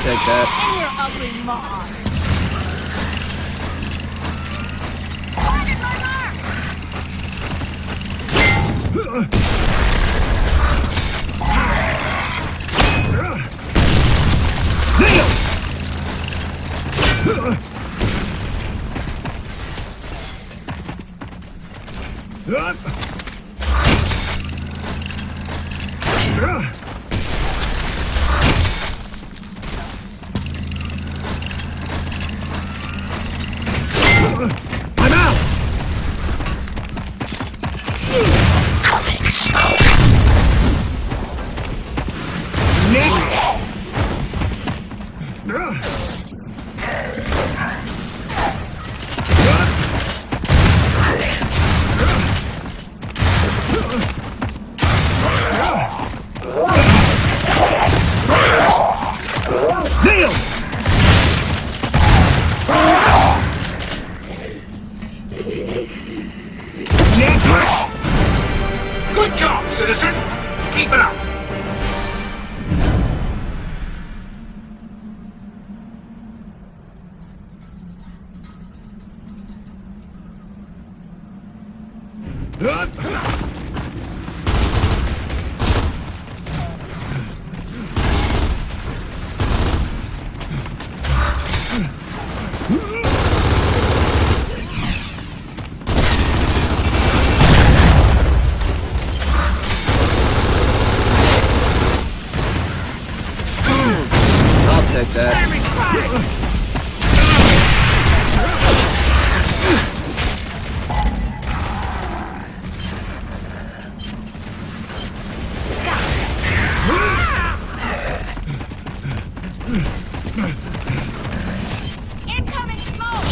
Take that. In your ugly maw. I'm out! Good job, citizen! Keep it up! I'll take that. Incoming smoke!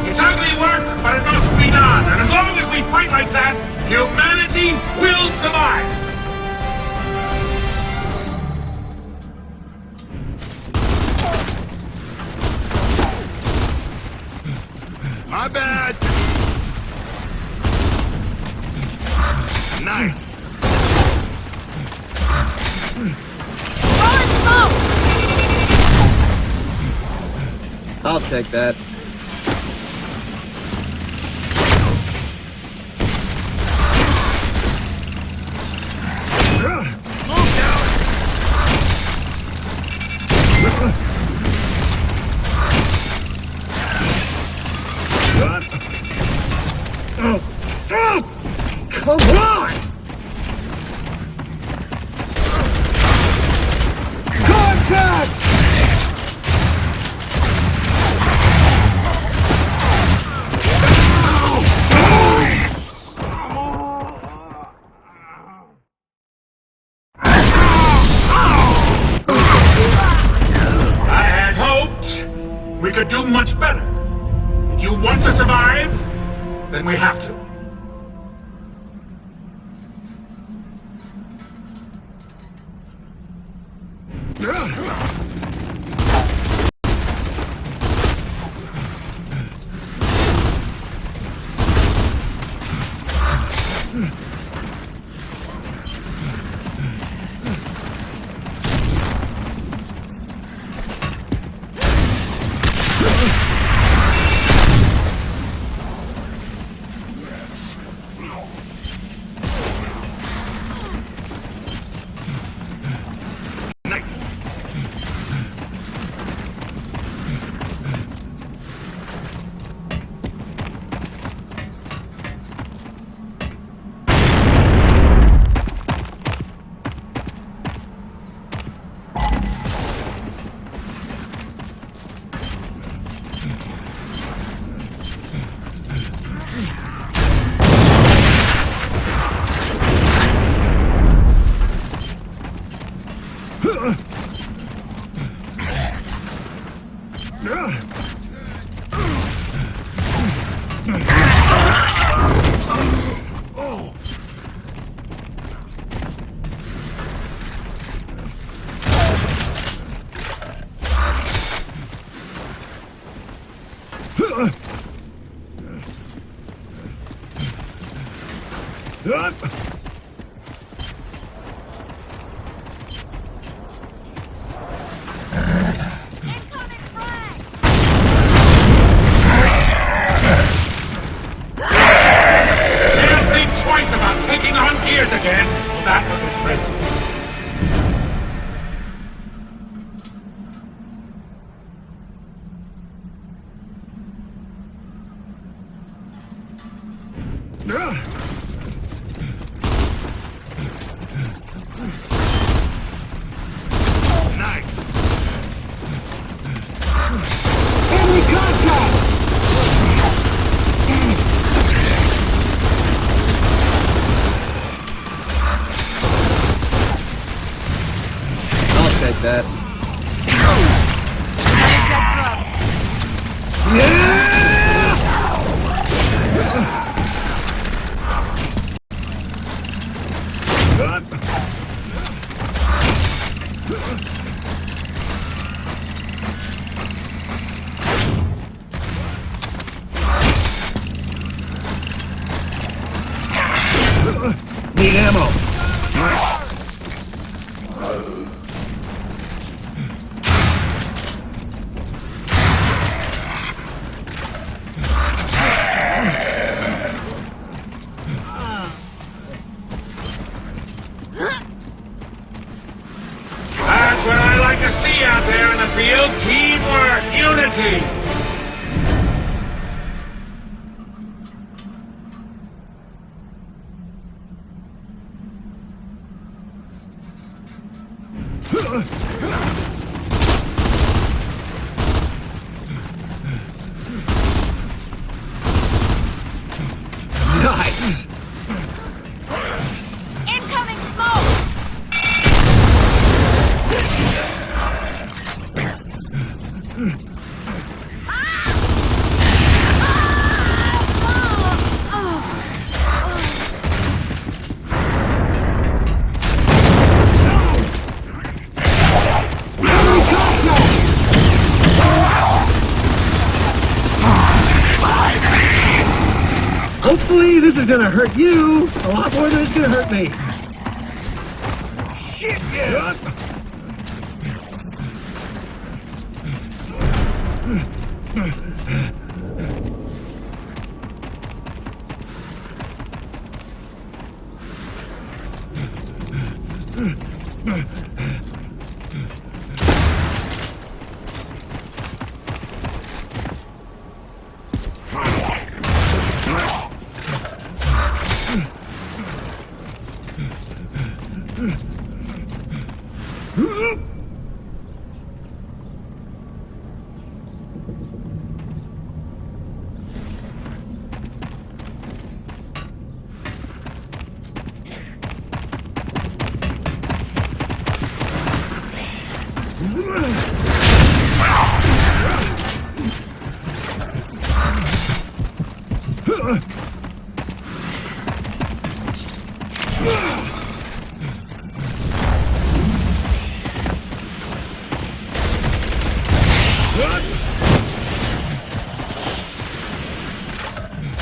It's ugly work, but it must be done. And as long as we fight like that, humanity will survive. My bad! Nice! Throwing smoke! I'll take that. Come on! Contact! I had hoped we could do much better. If you want to survive, then we have to. Ugh! Incoming frag! Can't think twice about taking on gears again. Well, that was impressive. Nice. Enemy contact! I'll take that. Need ammo. That's what I like to see out there in the field. Teamwork, unity. Nice. Incoming smoke! Hopefully this is gonna hurt you a lot more than it's gonna hurt me. Shit, yeah.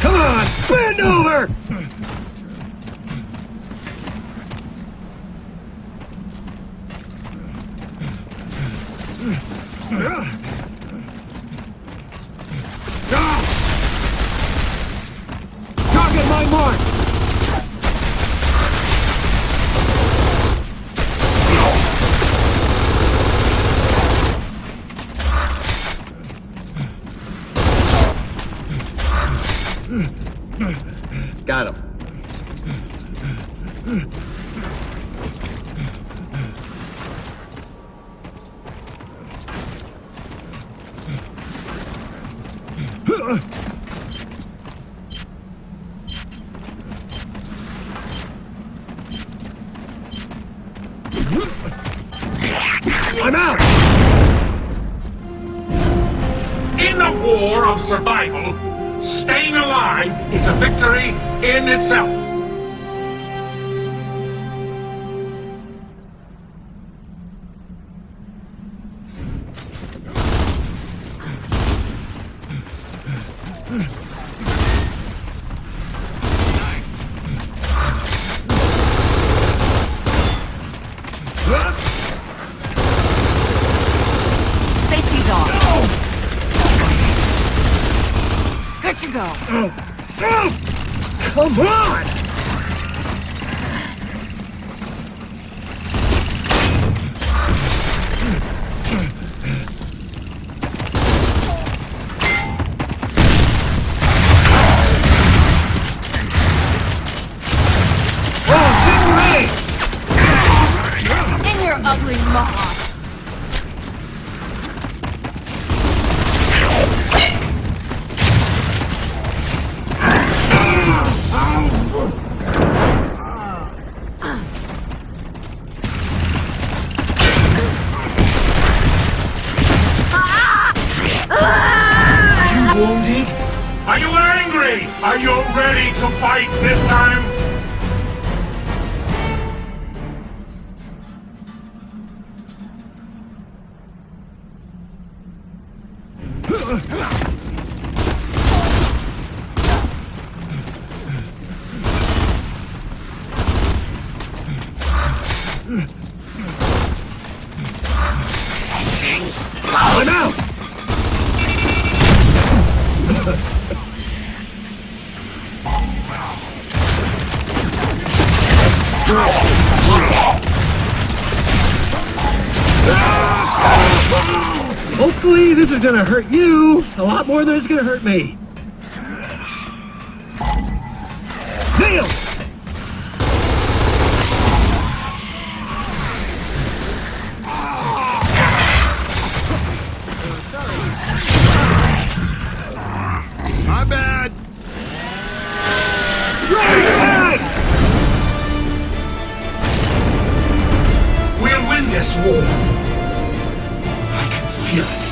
Come on, bend over! Target my mark! Got him. I'm out! In a war of survival, staying alive is a victory in itself. Safety's off. Good to go. Come on! In your ugly maw. Wounded? Are you angry? Are you ready to fight this time? I'm out! Hopefully this is gonna hurt you a lot more than it's gonna hurt me. Nailed! My bad. Right ahead! We'll win this war. I can feel it.